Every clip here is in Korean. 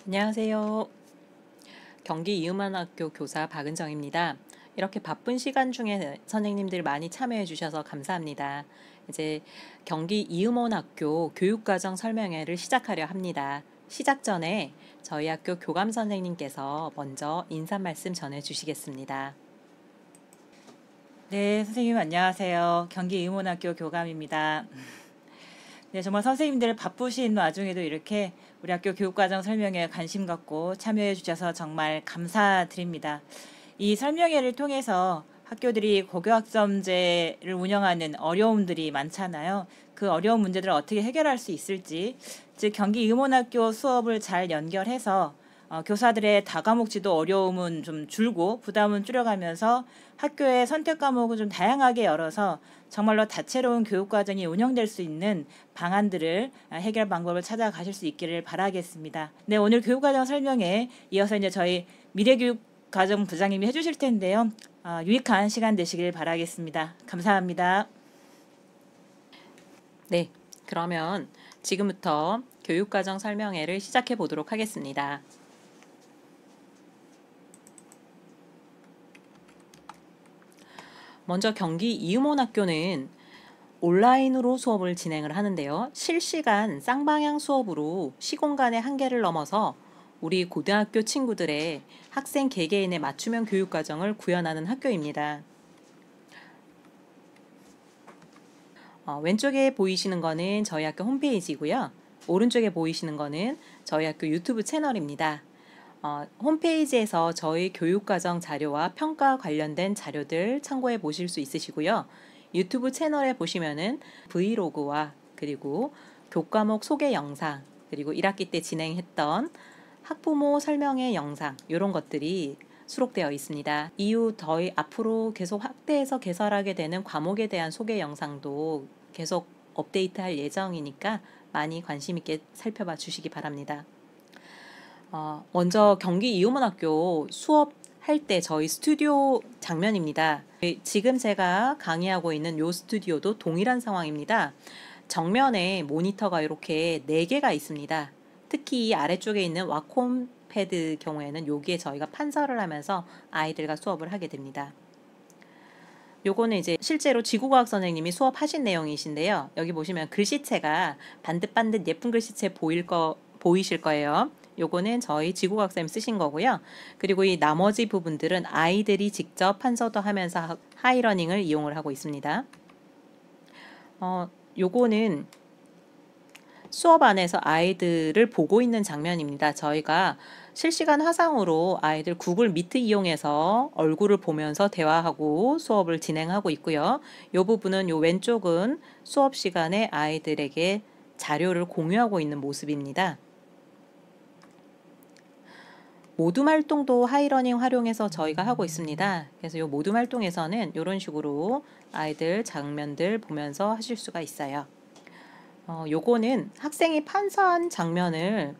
안녕하세요. 경기 이음만학교 교사 박은정입니다. 이렇게 바쁜 시간 중에 선생님들 많이 참여해 주셔서 감사합니다. 이제 경기 이음원학교 교육과정 설명회를 시작하려 합니다. 시작 전에 저희 학교 교감 선생님께서 먼저 인사 말씀 전해 주시겠습니다. 네, 선생님 안녕하세요. 경기 의문학교 교감입니다. 네, 정말 선생님들 바쁘신 와중에도 이렇게 우리 학교 교육과정 설명회에 관심 갖고 참여해 주셔서 정말 감사드립니다. 이 설명회를 통해서 학교들이 고교학점제를 운영하는 어려움들이 많잖아요. 그 어려운 문제들을 어떻게 해결할 수 있을지, 즉 경기 의문학교 수업을 잘 연결해서 교사들의 다과목지도 어려움은 좀 줄고 부담은 줄여가면서 학교의 선택 과목을 좀 다양하게 열어서 정말로 다채로운 교육과정이 운영될 수 있는 방안들을 해결 방법을 찾아가실 수 있기를 바라겠습니다. 네, 오늘 교육과정 설명에 이어서 이제 저희 미래교육과정 부장님이 해주실 텐데요. 유익한 시간 되시길 바라겠습니다. 감사합니다. 네, 그러면 지금부터 교육과정 설명회를 시작해 보도록 하겠습니다. 먼저 경기 이음원학교는 온라인으로 수업을 진행을 하는데요. 실시간 쌍방향 수업으로 시공간의 한계를 넘어서 우리 고등학교 친구들의 학생 개개인의 맞춤형 교육과정을 구현하는 학교입니다. 왼쪽에 보이시는 거는 저희 학교 홈페이지고요. 오른쪽에 보이시는 거는 저희 학교 유튜브 채널입니다. 홈페이지에서 저희 교육과정 자료와 평가 관련된 자료들 참고해 보실 수 있으시고요. 유튜브 채널에 보시면은 브이로그와 그리고 교과목 소개 영상, 그리고 1학기 때 진행했던 학부모 설명회 영상, 이런 것들이 수록되어 있습니다. 이후 저희 앞으로 계속 확대해서 개설하게 되는 과목에 대한 소개 영상도 계속 업데이트할 예정이니까 많이 관심 있게 살펴봐 주시기 바랍니다. 먼저 경기 이음원학교 수업할 때 저희 스튜디오 장면입니다. 지금 제가 강의하고 있는 이 스튜디오도 동일한 상황입니다. 정면에 모니터가 이렇게 4개가 있습니다. 특히 이 아래쪽에 있는 와콤 패드 경우에는 여기에 저희가 판서를 하면서 아이들과 수업을 하게 됩니다. 요거는 이제 실제로 지구과학 선생님이 수업하신 내용이신데요. 여기 보시면 글씨체가 반듯반듯 예쁜 글씨체 보이실 거예요. 요거는 저희 지구과학 쌤 쓰신 거고요. 그리고 이 나머지 부분들은 아이들이 직접 판서도 하면서 하이러닝을 이용을 하고 있습니다. 요거는 수업 안에서 아이들을 보고 있는 장면입니다. 저희가 실시간 화상으로 아이들 구글 미트 이용해서 얼굴을 보면서 대화하고 수업을 진행하고 있고요. 이 부분은 요 왼쪽은 수업 시간에 아이들에게 자료를 공유하고 있는 모습입니다. 모둠 활동도 하이러닝 활용해서 저희가 하고 있습니다. 그래서 이 모둠 활동에서는 이런 식으로 아이들 장면들 보면서 하실 수가 있어요. 요거는 학생이 판서한 장면을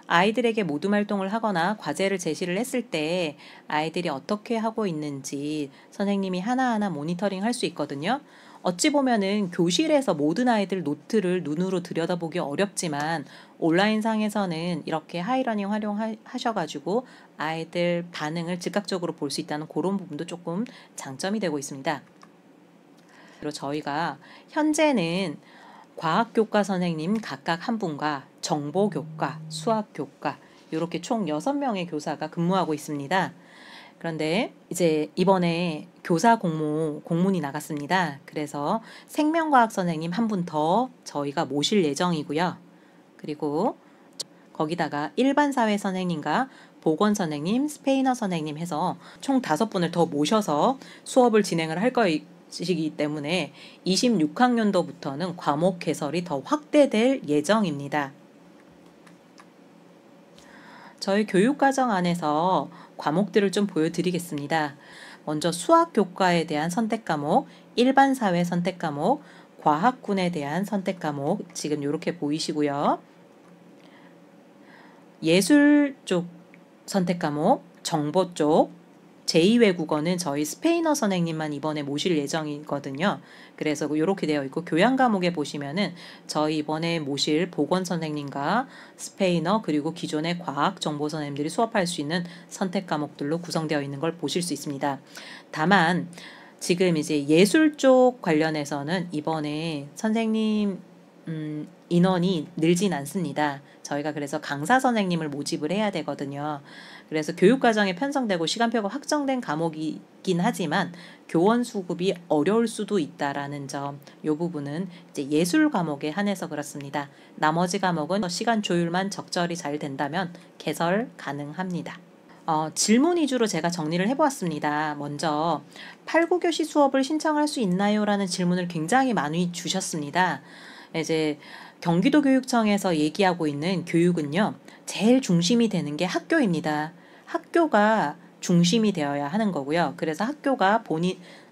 아이들에게 모둠 활동을 하거나 과제를 제시를 했을 때 아이들이 어떻게 하고 있는지 선생님이 하나하나 모니터링 할 수 있거든요. 어찌 보면은 교실에서 모든 아이들 노트를 눈으로 들여다보기 어렵지만 온라인상에서는 이렇게 하이러닝 활용하셔가지고 아이들 반응을 즉각적으로 볼 수 있다는 그런 부분도 조금 장점이 되고 있습니다. 그리고 저희가 현재는 과학교과 선생님 각각 한 분과 정보교과, 수학교과 이렇게 총 6명의 교사가 근무하고 있습니다. 그런데 이제 이번에 교사 공문이 나갔습니다. 그래서 생명과학 선생님 한 분 더 저희가 모실 예정이고요. 그리고 거기다가 일반사회 선생님과 보건 선생님, 스페인어 선생님 해서 총 5분을 더 모셔서 수업을 진행을 할 것이기 때문에 26학년도부터는 과목 개설이 더 확대될 예정입니다. 저희 교육과정 안에서 과목들을 좀 보여드리겠습니다. 먼저 수학교과에 대한 선택과목, 일반사회 선택과목, 과학군에 대한 선택과목 지금 이렇게 보이시고요. 예술 쪽 선택과목, 정보 쪽, 제2외국어는 저희 스페인어 선생님만 이번에 모실 예정이거든요. 그래서 이렇게 되어 있고 교양 과목에 보시면은 저희 이번에 모실 보건 선생님과 스페인어 그리고 기존의 과학 정보 선생님들이 수업할 수 있는 선택 과목들로 구성되어 있는 걸 보실 수 있습니다. 다만 지금 이제 예술 쪽 관련해서는 이번에 선생님 인원이 늘진 않습니다. 저희가 그래서 강사 선생님을 모집을 해야 되거든요. 그래서 교육과정에 편성되고 시간표가 확정된 과목이긴 하지만 교원 수급이 어려울 수도 있다라는 점, 이 부분은 이제 예술 과목에 한해서 그렇습니다. 나머지 과목은 시간 조율만 적절히 잘 된다면 개설 가능합니다. 질문 위주로 제가 정리를 해보았습니다. 먼저 8, 9교시 수업을 신청할 수 있나요? 라는 질문을 굉장히 많이 주셨습니다. 이제 경기도 교육청에서 얘기하고 있는 교육은요, 제일 중심이 되는 게 학교입니다. 학교가 중심이 되어야 하는 거고요. 그래서 학교가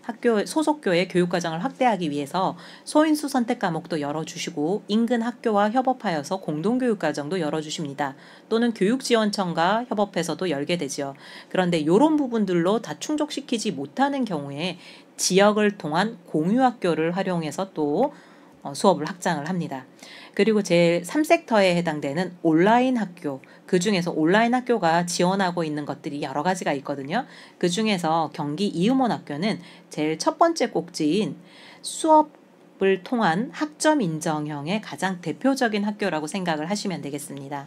학교 소속교의 교육과정을 확대하기 위해서 소인수 선택 과목도 열어주시고 인근 학교와 협업하여서 공동교육과정도 열어주십니다. 또는 교육지원청과 협업해서도 열게 되죠. 그런데 이런 부분들로 다 충족시키지 못하는 경우에 지역을 통한 공유학교를 활용해서 또 수업을 확장을 합니다. 그리고 제 3섹터에 해당되는 온라인 학교, 그 중에서 온라인 학교가 지원하고 있는 것들이 여러 가지가 있거든요. 그 중에서 경기 이음원학교는 제일 첫 번째 꼭지인 수업을 통한 학점 인정형의 가장 대표적인 학교라고 생각을 하시면 되겠습니다.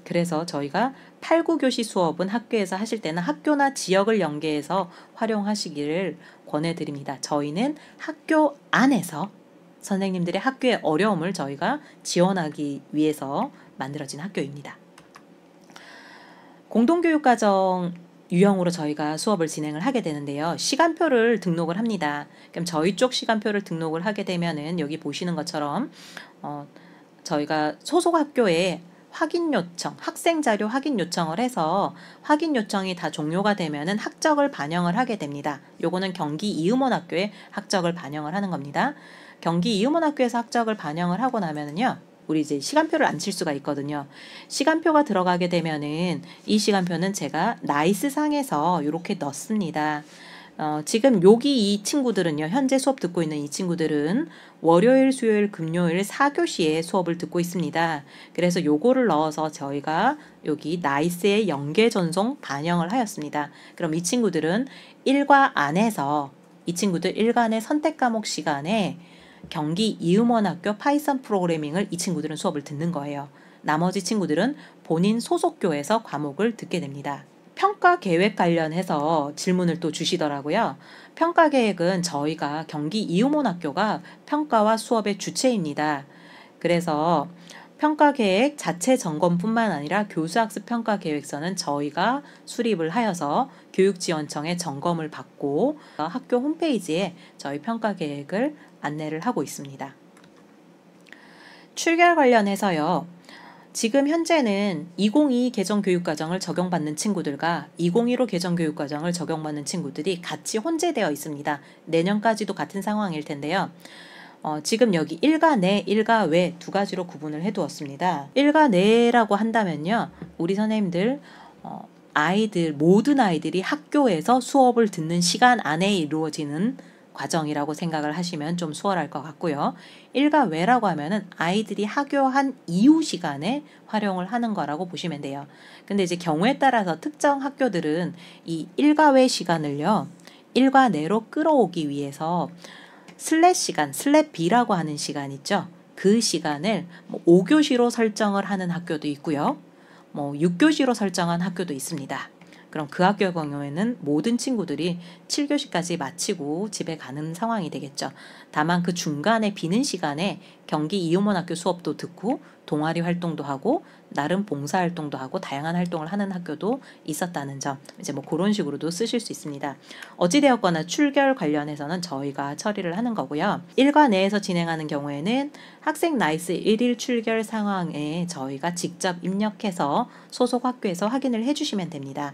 그래서 저희가 8, 9교시 수업은 학교에서 하실 때는 학교나 지역을 연계해서 활용하시기를 권해드립니다. 저희는 학교 안에서 선생님들의 학교의 어려움을 저희가 지원하기 위해서 만들어진 학교입니다. 공동교육과정 유형으로 저희가 수업을 진행을 하게 되는데요. 시간표를 등록을 합니다. 그럼 저희 쪽 시간표를 등록을 하게 되면은 여기 보시는 것처럼 저희가 소속 학교에 확인 요청, 학생 자료 확인 요청을 해서 확인 요청이 다 종료가 되면은 학적을 반영을 하게 됩니다. 요거는 경기 이음원학교에 학적을 반영을 하는 겁니다. 경기 이음원학교에서 학적을 반영을 하고 나면은요, 우리 이제 시간표를 안 칠 수가 있거든요. 시간표가 들어가게 되면은 이 시간표는 제가 나이스 상에서 이렇게 넣습니다. 지금 여기 이 친구들은요, 현재 수업 듣고 있는 이 친구들은 월요일, 수요일, 금요일 4교시에 수업을 듣고 있습니다. 그래서 요거를 넣어서 저희가 여기 나이스의 연계 전송 반영을 하였습니다. 그럼 이 친구들은 일과 안에서 이 친구들 일간의 선택 과목 시간에 경기 이음원학교 파이썬 프로그래밍을 이 친구들은 수업을 듣는 거예요. 나머지 친구들은 본인 소속교에서 과목을 듣게 됩니다. 평가 계획 관련해서 질문을 또 주시더라고요. 평가 계획은 저희가 경기 이음원학교가 평가와 수업의 주체입니다. 그래서 평가 계획 자체 점검뿐만 아니라 교수학습 평가 계획서는 저희가 수립을 하여서 교육지원청의 점검을 받고 학교 홈페이지에 저희 평가 계획을 안내를 하고 있습니다. 출결 관련해서요. 지금 현재는 2022 개정교육과정을 적용받는 친구들과 2015 개정교육과정을 적용받는 친구들이 같이 혼재되어 있습니다. 내년까지도 같은 상황일 텐데요. 지금 여기 일과 내, 일과 외 두 가지로 구분을 해두었습니다. 일과 내라고 한다면요. 우리 선생님들 모든 아이들이 학교에서 수업을 듣는 시간 안에 이루어지는 과정이라고 생각을 하시면 좀 수월할 것 같고요. 일과 외라고 하면은 아이들이 학교한 이후 시간에 활용을 하는 거라고 보시면 돼요. 근데 이제 경우에 따라서 특정 학교들은 이 일과 외 시간을요, 일과 내로 끌어오기 위해서 슬랫 시간, 슬랫 B라고 하는 시간 있죠. 그 시간을 5교시로 설정을 하는 학교도 있고요. 6교시로 설정한 학교도 있습니다. 그럼 그 학교의 경우에는 모든 친구들이 7교시까지 마치고 집에 가는 상황이 되겠죠. 다만 그 중간에 비는 시간에 경기 이음원학교 수업도 듣고 동아리 활동도 하고 나름 봉사활동도 하고 다양한 활동을 하는 학교도 있었다는 점, 이제 그런 식으로도 쓰실 수 있습니다. 어찌되었거나 출결 관련해서는 저희가 처리를 하는 거고요. 일과 내에서 진행하는 경우에는 학생 나이스 1일 출결 상황에 저희가 직접 입력해서 소속 학교에서 확인을 해주시면 됩니다.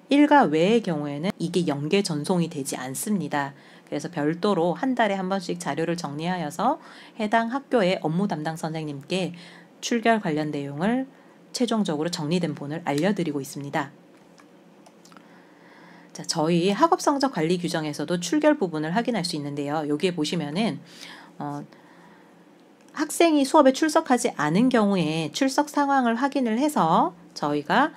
일과 외의 경우에는 이게 연계 전송이 되지 않습니다. 그래서 별도로 한 달에 한 번씩 자료를 정리하여서 해당 학교의 업무 담당 선생님께 출결 관련 내용을 최종적으로 정리된 본을 알려드리고 있습니다. 자, 저희 학업 성적 관리 규정에서도 출결 부분을 확인할 수 있는데요. 여기에 보시면은 학생이 수업에 출석하지 않은 경우에 출석 상황을 확인을 해서 저희가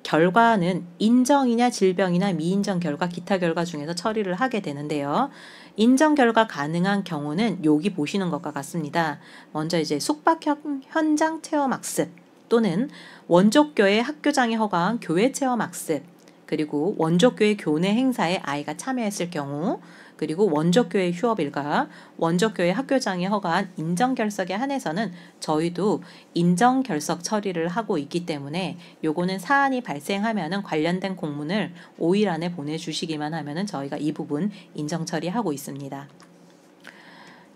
결과는 인정이냐 질병이나 미인정 결과, 기타 결과 중에서 처리를 하게 되는데요. 인정 결과 가능한 경우는 여기 보시는 것과 같습니다. 먼저 이제 숙박 현장 체험 학습 또는 원족교회 학교장이 허가한 교회 체험 학습, 그리고 원족교회 교내 행사에 아이가 참여했을 경우, 그리고 원족교회 휴업일과 원족교회 학교장이 허가한 인정결석에 한해서는 저희도 인정결석 처리를 하고 있기 때문에 요거는 사안이 발생하면은 관련된 공문을 5일 안에 보내주시기만 하면은 저희가 이 부분 인정 처리하고 있습니다.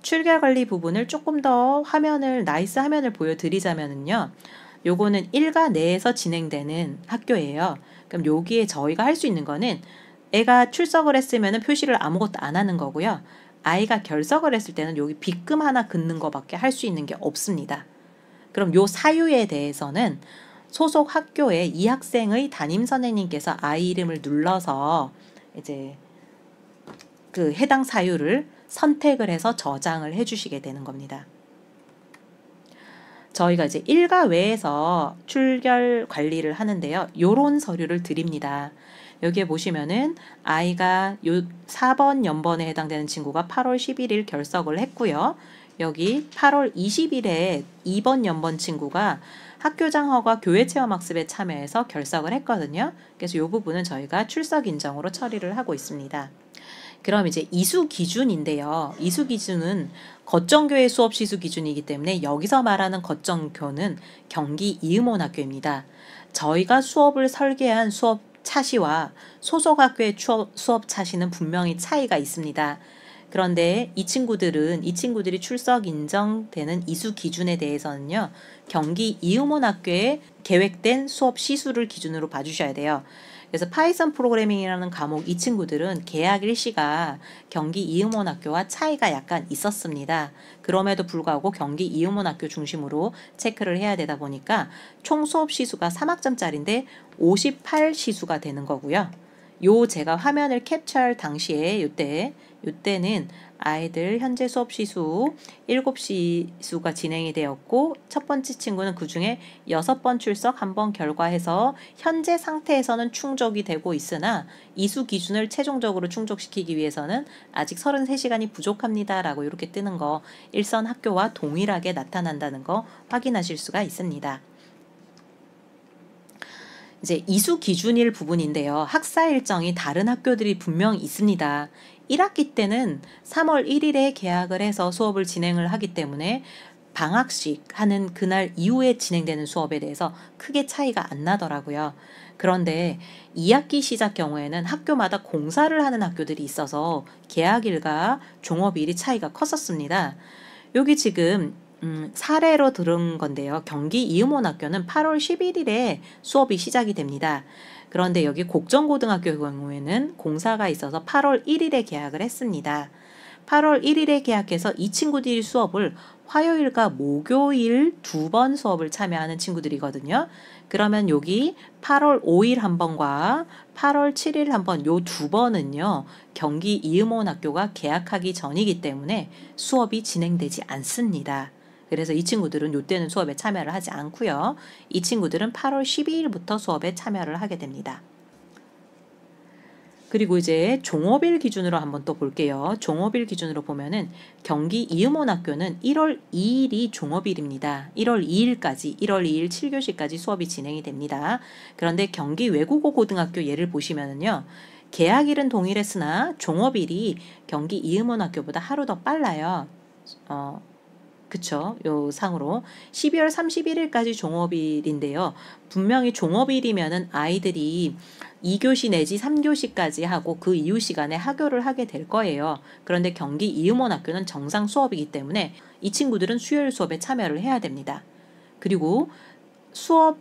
출결관리 부분을 조금 더 나이스 화면을 보여드리자면은요. 요거는 일가 내에서 진행되는 학교예요. 그럼 여기에 저희가 할 수 있는 거는 애가 출석을 했으면 표시를 아무것도 안 하는 거고요. 아이가 결석을 했을 때는 여기 빗금 하나 긋는 거밖에 할 수 있는 게 없습니다. 그럼 요 사유에 대해서는 소속 학교에 이 학생의 담임 선생님께서 아이 이름을 눌러서 이제 그 해당 사유를 선택을 해서 저장을 해주시게 되는 겁니다. 저희가 이제 일가 외에서 출결 관리를 하는데요. 요런 서류를 드립니다. 여기에 보시면은 아이가 요 4번 연번에 해당되는 친구가 8월 11일 결석을 했고요. 여기 8월 20일에 2번 연번 친구가 학교장 허가 교회 체험 학습에 참여해서 결석을 했거든요. 그래서 이 부분은 저희가 출석 인정으로 처리를 하고 있습니다. 그럼 이제 이수 기준인데요. 이수 기준은 거점교회 수업 시수 기준이기 때문에 여기서 말하는 거점교는 경기 이음원학교입니다. 저희가 수업을 설계한 수업 차시와 소속 학교의 수업 차시는 분명히 차이가 있습니다. 그런데 이 친구들이 출석 인정되는 이수 기준에 대해서는요. 경기 이음원학교에 계획된 수업 시수를 기준으로 봐주셔야 돼요. 그래서 파이썬 프로그래밍이라는 과목 이 친구들은 계약 일시가 경기 이음원학교와 차이가 약간 있었습니다. 그럼에도 불구하고 경기 이음원학교 중심으로 체크를 해야 되다 보니까 총 수업 시수가 3학점짜리인데 58시수가 되는 거고요. 제가 화면을 캡처할 당시에 요때는 아이들 현재 수업 시수 7시수가 진행이 되었고 첫 번째 친구는 그중에 6번 출석 1번 결과해서 현재 상태에서는 충족이 되고 있으나 이수 기준을 최종적으로 충족시키기 위해서는 아직 33시간이 부족합니다 라고 이렇게 뜨는 거 일선 학교와 동일하게 나타난다는 거 확인하실 수가 있습니다. 이제 이수 기준일 부분인데요. 학사 일정이 다른 학교들이 분명 있습니다. 1학기 때는 3월 1일에 개학을 해서 수업을 진행을 하기 때문에 방학식 하는 그날 이후에 진행되는 수업에 대해서 크게 차이가 안 나더라고요. 그런데 2학기 시작 경우에는 학교마다 공사를 하는 학교들이 있어서 개학일과 종업일이 차이가 컸었습니다. 여기 지금 사례로 들은 건데요. 경기 이음원학교는 8월 11일에 수업이 시작이 됩니다. 그런데 여기 곡정고등학교 경우에는 공사가 있어서 8월 1일에 개학을 했습니다. 8월 1일에 개학해서 이 친구들이 수업을 화요일과 목요일 2번 수업을 참여하는 친구들이거든요. 그러면 여기 8월 5일 한 번과 8월 7일 한 번, 요 2번은요, 경기 이음원학교가 개학하기 전이기 때문에 수업이 진행되지 않습니다. 그래서 이 친구들은 요때는 수업에 참여를 하지 않고요. 이 친구들은 8월 12일부터 수업에 참여를 하게 됩니다. 그리고 이제 종업일 기준으로 한번 또 볼게요. 종업일 기준으로 보면은 경기 이음원학교는 1월 2일이 종업일입니다. 1월 2일까지, 1월 2일 7교시까지 수업이 진행이 됩니다. 그런데 경기 외국어 고등학교 예를 보시면은요. 개학일은 동일했으나 종업일이 경기 이음원학교보다 하루 더 빨라요. 그쵸? 요 상으로 12월 31일까지 종업일인데요. 분명히 종업일이면은 아이들이 2교시 내지 3교시까지 하고 그 이후 시간에 하교를 하게 될 거예요. 그런데 경기 이음원학교는 정상 수업이기 때문에 이 친구들은 수요일 수업에 참여를 해야 됩니다. 그리고 수업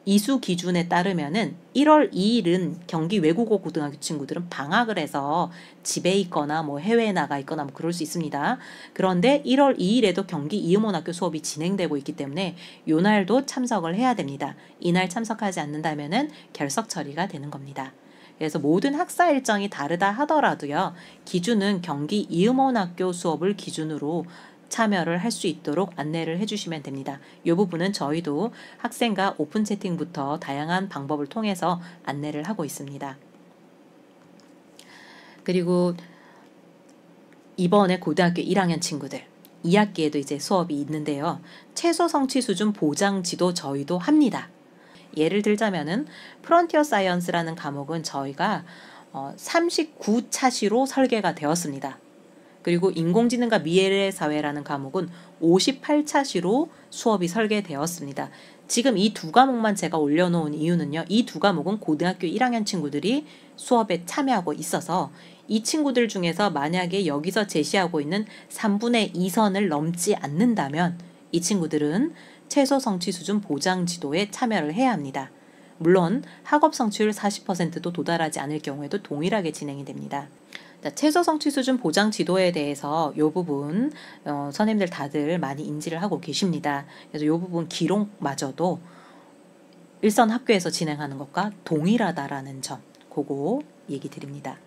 이수 기준에 따르면은 1월 2일은 경기 외국어 고등학교 친구들은 방학을 해서 집에 있거나 뭐 해외에 나가 있거나 뭐 그럴 수 있습니다. 그런데 1월 2일에도 경기 이음원학교 수업이 진행되고 있기 때문에 요 날도 참석을 해야 됩니다. 이날 참석하지 않는다면은 결석 처리가 되는 겁니다. 그래서 모든 학사 일정이 다르다 하더라도요. 기준은 경기 이음원학교 수업을 기준으로 참여를 할 수 있도록 안내를 해주시면 됩니다. 이 부분은 저희도 학생과 오픈 채팅부터 다양한 방법을 통해서 안내를 하고 있습니다. 그리고 이번에 고등학교 1학년 친구들 2학기에도 이제 수업이 있는데요. 최소 성취 수준 보장 지도 저희도 합니다. 예를 들자면은 프론티어 사이언스라는 과목은 저희가 39차시로 설계가 되었습니다. 그리고 인공지능과 미래의 사회라는 과목은 58차시로 수업이 설계되었습니다. 지금 이 두 과목만 제가 올려놓은 이유는요. 이 두 과목은 고등학교 1학년 친구들이 수업에 참여하고 있어서 이 친구들 중에서 만약에 여기서 제시하고 있는 3분의 2선을 넘지 않는다면 이 친구들은 최소 성취 수준 보장 지도에 참여를 해야 합니다. 물론 학업 성취율 40%도 도달하지 않을 경우에도 동일하게 진행이 됩니다. 자, 최소 성취 수준 보장 지도에 대해서 이 부분 선생님들 다들 많이 인지를 하고 계십니다. 그래서 이 부분 기록마저도 일선 학교에서 진행하는 것과 동일하다라는 점, 그거 얘기 드립니다.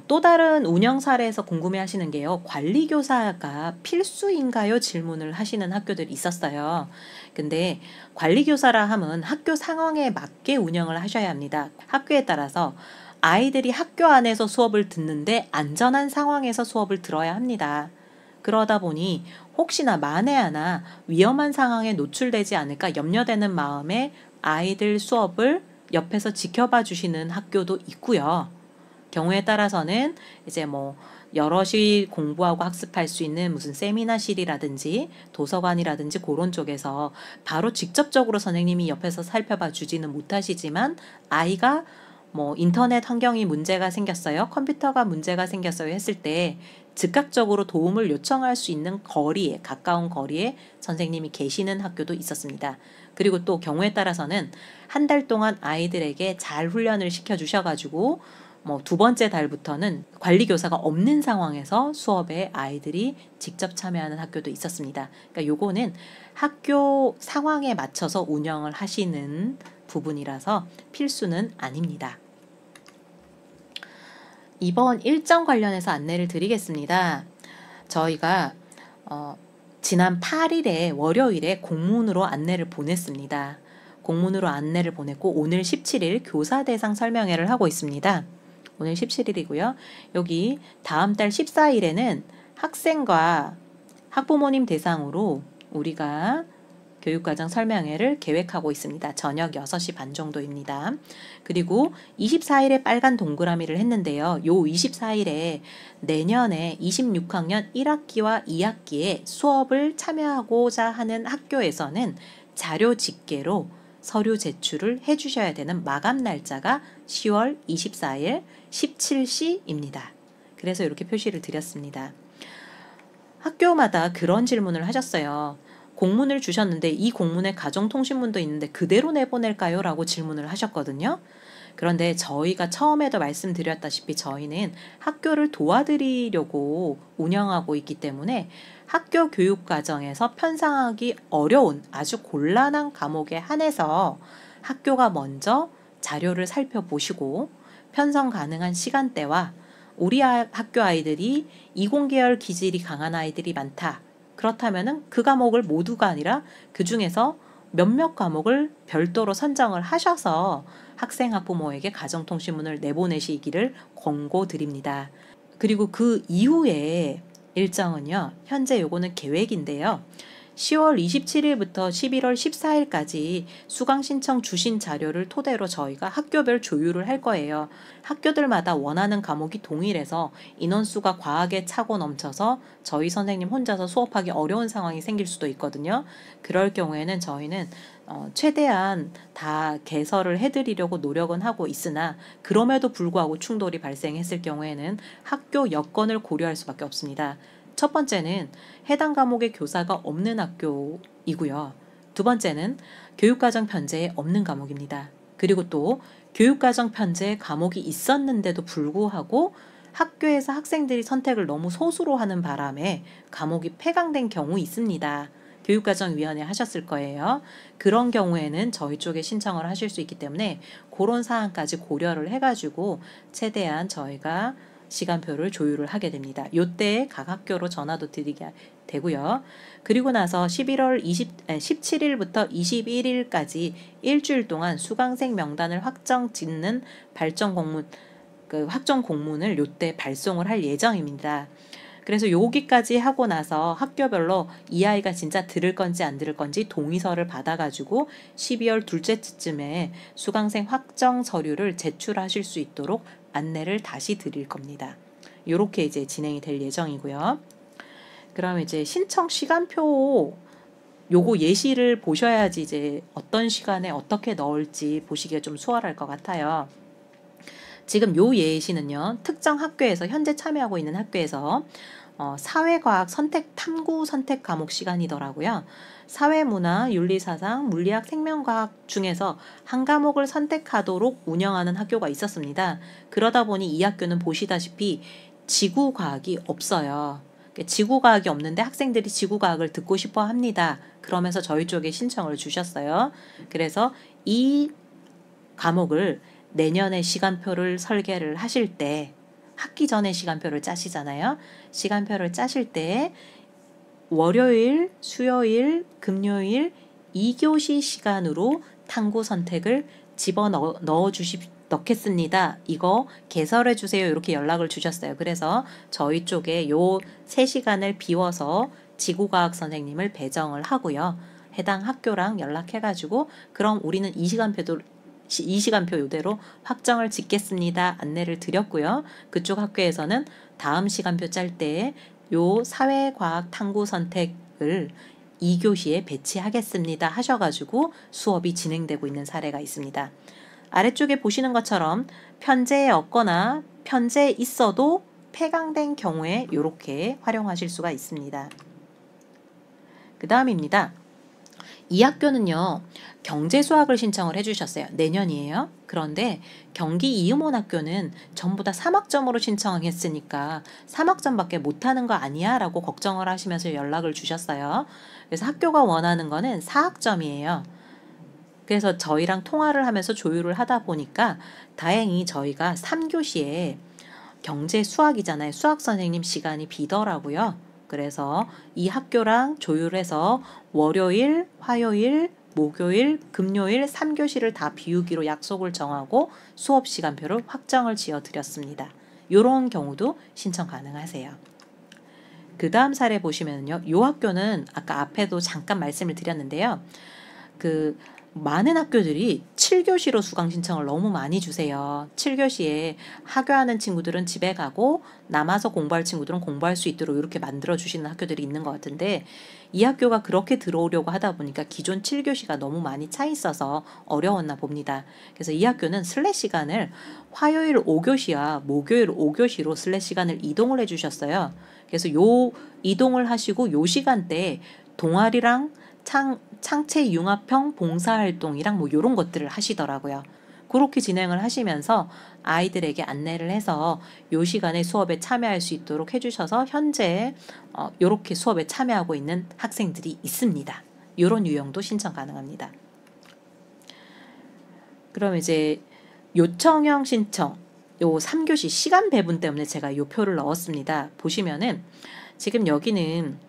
또 다른 운영 사례에서 궁금해하시는 게요. 관리교사가 필수인가요? 질문을 하시는 학교들이 있었어요. 근데 관리교사라 함은 학교 상황에 맞게 운영을 하셔야 합니다. 학교에 따라서 아이들이 학교 안에서 수업을 듣는데 안전한 상황에서 수업을 들어야 합니다. 그러다 보니 혹시나 만에 하나 위험한 상황에 노출되지 않을까 염려되는 마음에 아이들 수업을 옆에서 지켜봐 주시는 학교도 있고요. 경우에 따라서는 이제 뭐 여럿이 공부하고 학습할 수 있는 무슨 세미나실이라든지 도서관이라든지 그런 쪽에서 바로 직접적으로 선생님이 옆에서 살펴봐 주지는 못하시지만 아이가 뭐 인터넷 환경이 문제가 생겼어요. 컴퓨터가 문제가 생겼어요 했을 때 즉각적으로 도움을 요청할 수 있는 거리에 가까운 거리에 선생님이 계시는 학교도 있었습니다. 그리고 또 경우에 따라서는 한 달 동안 아이들에게 잘 훈련을 시켜주셔가지고 뭐 두 번째 달부터는 관리교사가 없는 상황에서 수업에 아이들이 직접 참여하는 학교도 있었습니다. 그러니까 요거는 학교 상황에 맞춰서 운영을 하시는 부분이라서 필수는 아닙니다. 이번 일정 관련해서 안내를 드리겠습니다. 저희가 지난 8일에 월요일에 공문으로 안내를 보냈습니다. 공문으로 안내를 보냈고 오늘 17일 교사 대상 설명회를 하고 있습니다. 오늘 17일이고요. 여기 다음 달 14일에는 학생과 학부모님 대상으로 우리가 교육과정 설명회를 계획하고 있습니다. 저녁 6시 반 정도입니다. 그리고 24일에 빨간 동그라미를 했는데요. 요 24일에 내년에 26학년 1학기와 2학기에 수업을 참여하고자 하는 학교에서는 자료 집계로 서류 제출을 해주셔야 되는 마감 날짜가 10월 24일 17시입니다. 그래서 이렇게 표시를 드렸습니다. 학교마다 그런 질문을 하셨어요. 공문을 주셨는데 이 공문에 가정통신문도 있는데 그대로 내보낼까요? 라고 질문을 하셨거든요. 그런데 저희가 처음에도 말씀드렸다시피 저희는 학교를 도와드리려고 운영하고 있기 때문에 학교 교육 과정에서 편성하기 어려운 아주 곤란한 과목에 한해서 학교가 먼저 자료를 살펴보시고 편성 가능한 시간대와 우리 학교 아이들이 이공계열 기질이 강한 아이들이 많다. 그렇다면은 그 과목을 모두가 아니라 그 중에서 몇몇 과목을 별도로 선정을 하셔서 학생 학부모에게 가정통신문을 내보내시기를 권고드립니다. 그리고 그 이후에 일정은요. 현재 요거는 계획인데요. 10월 27일부터 11월 14일까지 수강 신청 주신 자료를 토대로 저희가 학교별 조율을 할 거예요. 학교들마다 원하는 과목이 동일해서 인원수가 과하게 차고 넘쳐서 저희 선생님 혼자서 수업하기 어려운 상황이 생길 수도 있거든요. 그럴 경우에는 저희는 최대한 다 개설을 해드리려고 노력은 하고 있으나 그럼에도 불구하고 충돌이 발생했을 경우에는 학교 여건을 고려할 수밖에 없습니다. 첫 번째는 해당 과목의 교사가 없는 학교이고요. 두 번째는 교육과정 편제에 없는 과목입니다. 그리고 또 교육과정 편제에 과목이 있었는데도 불구하고 학교에서 학생들이 선택을 너무 소수로 하는 바람에 과목이 폐강된 경우 있습니다. 교육과정위원회 하셨을 거예요. 그런 경우에는 저희 쪽에 신청을 하실 수 있기 때문에 그런 사항까지 고려를 해가지고 최대한 저희가 시간표를 조율을 하게 됩니다. 요때 각 학교로 전화도 드리게 되고요. 그리고 나서 11월 17일부터 21일까지 일주일 동안 수강생 명단을 확정 짓는 확정 공문을 요때 발송을 할 예정입니다. 그래서 여기까지 하고 나서 학교별로 이 아이가 진짜 들을 건지 안 들을 건지 동의서를 받아가지고 12월 둘째 주쯤에 수강생 확정 서류를 제출하실 수 있도록 안내를 다시 드릴 겁니다. 요렇게 이제 진행이 될 예정이고요. 그럼 이제 신청 시간표 요거 예시를 보셔야지 이제 어떤 시간에 어떻게 넣을지 보시기가 좀 수월할 것 같아요. 지금 요 예시는요, 특정 학교에서 현재 참여하고 있는 학교에서 사회과학 선택 탐구 선택 과목 시간이더라고요. 사회문화, 윤리사상, 물리학, 생명과학 중에서 한 과목을 선택하도록 운영하는 학교가 있었습니다. 그러다 보니 이 학교는 보시다시피 지구과학이 없어요. 지구과학이 없는데 학생들이 지구과학을 듣고 싶어 합니다. 그러면서 저희 쪽에 신청을 주셨어요. 그래서 이 과목을 내년에 시간표를 설계를 하실 때 학기 전에 시간표를 짜시잖아요. 시간표를 짜실 때 월요일, 수요일, 금요일 2교시 시간으로 탐구 선택을 넣겠습니다. 이거 개설해 주세요. 이렇게 연락을 주셨어요. 그래서 저희 쪽에 요 3시간을 비워서 지구과학 선생님을 배정을 하고요. 해당 학교랑 연락해가지고 그럼 우리는 이 시간표 요대로 확정을 짓겠습니다. 안내를 드렸고요. 그쪽 학교에서는 다음 시간표 짤 때 요 사회과학 탐구 선택을 2교시에 배치하겠습니다 하셔가지고 수업이 진행되고 있는 사례가 있습니다. 아래쪽에 보시는 것처럼 편제에 없거나 편제에 있어도 폐강된 경우에 이렇게 활용하실 수가 있습니다. 그 다음입니다. 이 학교는요, 경제수학을 신청을 해주셨어요. 내년이에요. 그런데 경기 이음원 학교는 전부 다 3학점으로 신청했으니까 3학점밖에 못하는 거 아니야? 라고 걱정을 하시면서 연락을 주셨어요. 그래서 학교가 원하는 거는 4학점이에요. 그래서 저희랑 통화를 하면서 조율을 하다 보니까 다행히 저희가 3교시에 경제 수학이잖아요. 수학 선생님 시간이 비더라고요. 그래서 이 학교랑 조율해서 월요일, 화요일, 목요일, 금요일 3교시를 다 비우기로 약속을 정하고 수업 시간표를 확정을 지어 드렸습니다. 이런 경우도 신청 가능하세요. 그 다음 사례 보시면요. 이 학교는 아까 앞에도 잠깐 말씀을 드렸는데요. 많은 학교들이 7교시로 수강 신청을 너무 많이 주세요. 7교시에 하교하는 친구들은 집에 가고 남아서 공부할 친구들은 공부할 수 있도록 이렇게 만들어 주시는 학교들이 있는 것 같은데 이 학교가 그렇게 들어오려고 하다 보니까 기존 7교시가 너무 많이 차 있어서 어려웠나 봅니다. 그래서 이 학교는 슬랫 시간을 화요일 5교시와 목요일 5교시로 슬랫 시간을 이동을 해주셨어요. 그래서 요 이동을 하시고 요 시간대에 동아리랑 창체 융합형 봉사활동이랑 뭐 이런 것들을 하시더라고요. 그렇게 진행을 하시면서 아이들에게 안내를 해서 요 시간에 수업에 참여할 수 있도록 해주셔서 현재 이렇게 수업에 참여하고 있는 학생들이 있습니다. 이런 유형도 신청 가능합니다. 그럼 이제 요청형 신청 요 3교시 시간 배분 때문에 제가 요 표를 넣었습니다. 보시면은 지금 여기는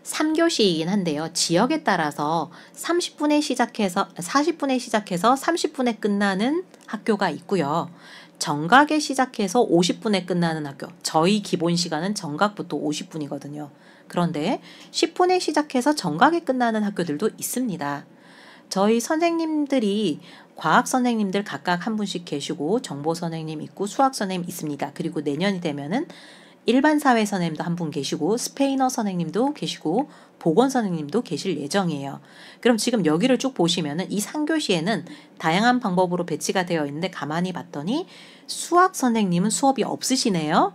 3교시이긴 한데요. 지역에 따라서 40분에 시작해서 30분에 끝나는 학교가 있고요. 정각에 시작해서 50분에 끝나는 학교. 저희 기본 시간은 정각부터 50분이거든요. 그런데 10분에 시작해서 정각에 끝나는 학교들도 있습니다. 저희 선생님들이 과학 선생님들 각각 한 분씩 계시고 정보 선생님 있고 수학 선생님 있습니다. 그리고 내년이 되면은 일반 사회 선생님도 한 분 계시고 스페인어 선생님도 계시고 보건 선생님도 계실 예정이에요. 그럼 지금 여기를 쭉 보시면은 이 3교시에는 다양한 방법으로 배치가 되어 있는데 가만히 봤더니 수학 선생님은 수업이 없으시네요.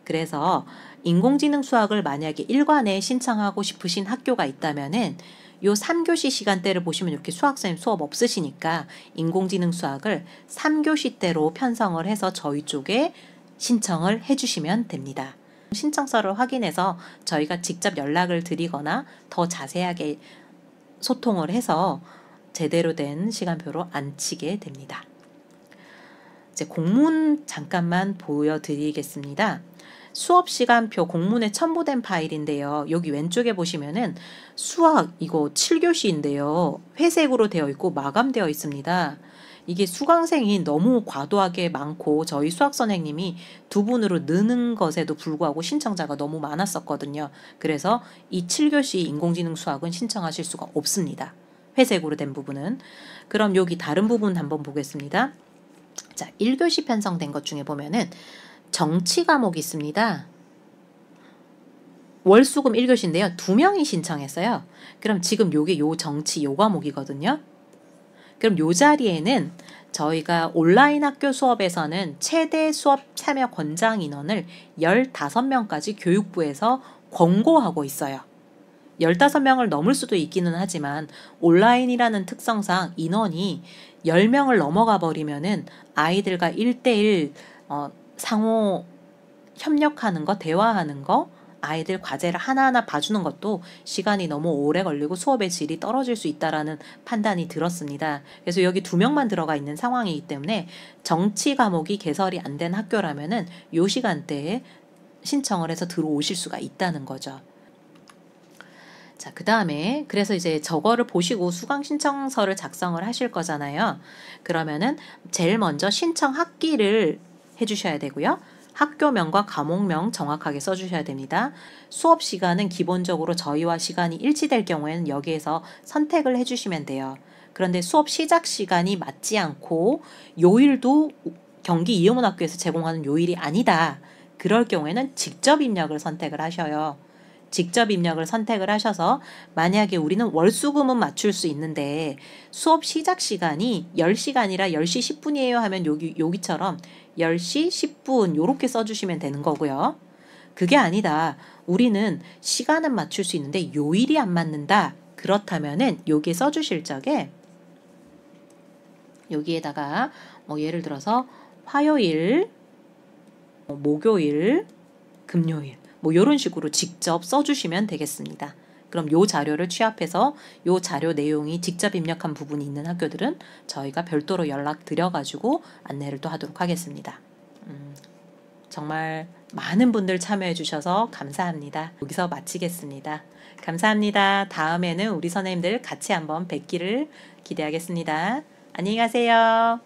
그래서 인공지능 수학을 만약에 일관에 신청하고 싶으신 학교가 있다면은 요 3교시 시간대를 보시면 이렇게 수학 선생님 수업 없으시니까 인공지능 수학을 3교시 때로 편성을 해서 저희 쪽에 신청을 해주시면 됩니다. 신청서를 확인해서 저희가 직접 연락을 드리거나 더 자세하게 소통을 해서 제대로 된 시간표로 안치게 됩니다. 이제 공문 잠깐만 보여드리겠습니다. 수업 시간표 공문에 첨부된 파일인데요. 여기 왼쪽에 보시면은 수학 이거 7교시인데요. 회색으로 되어 있고 마감되어 있습니다. 이게 수강생이 너무 과도하게 많고 저희 수학 선생님이 2분으로 느는 것에도 불구하고 신청자가 너무 많았었거든요. 그래서 이 7교시 인공지능 수학은 신청하실 수가 없습니다. 회색으로 된 부분은. 그럼 여기 다른 부분 한번 보겠습니다. 자, 1교시 편성된 것 중에 보면은 정치 과목이 있습니다. 월수금 1교시인데요. 2명이 신청했어요. 그럼 지금 요게 요 정치 요 과목이거든요. 그럼 요 자리에는 저희가 온라인 학교 수업에서는 최대 수업 참여 권장 인원을 15명까지 교육부에서 권고하고 있어요. 15명을 넘을 수도 있기는 하지만 온라인이라는 특성상 인원이 10명을 넘어가 버리면은 아이들과 1대1 상호 협력하는 거, 대화하는 거, 아이들 과제를 하나하나 봐주는 것도 시간이 너무 오래 걸리고 수업의 질이 떨어질 수 있다라는 판단이 들었습니다. 그래서 여기 2명만 들어가 있는 상황이기 때문에 정치 과목이 개설이 안 된 학교라면은 요 시간대에 신청을 해서 들어오실 수가 있다는 거죠. 자, 그 다음에 그래서 이제 저거를 보시고 수강 신청서를 작성을 하실 거잖아요. 그러면은 제일 먼저 신청 학기를 해주셔야 되고요. 학교명과 과목명 정확하게 써주셔야 됩니다. 수업 시간은 기본적으로 저희와 시간이 일치될 경우에는 여기에서 선택을 해주시면 돼요. 그런데 수업 시작 시간이 맞지 않고 요일도 경기 이음원학교에서 제공하는 요일이 아니다. 그럴 경우에는 직접 입력을 선택을 하셔요. 직접 입력을 선택을 하셔서 만약에 우리는 월수금은 맞출 수 있는데 수업 시작 시간이 10시가 아니라 10시 10분이에요 하면 여기처럼 10시 10분 요렇게 써주시면 되는 거고요. 그게 아니다. 우리는 시간은 맞출 수 있는데 요일이 안 맞는다. 그렇다면은 여기에 써주실 적에 여기에다가 예를 들어서 화요일, 목요일, 금요일 이런 식으로 직접 써주시면 되겠습니다. 그럼 요 자료를 취합해서 요 자료 내용이 직접 입력한 부분이 있는 학교들은 저희가 별도로 연락드려가지고 안내를 또 하도록 하겠습니다. 정말 많은 분들 참여해 주셔서 감사합니다. 여기서 마치겠습니다. 감사합니다. 다음에는 우리 선생님들 같이 한번 뵙기를 기대하겠습니다. 안녕히 가세요.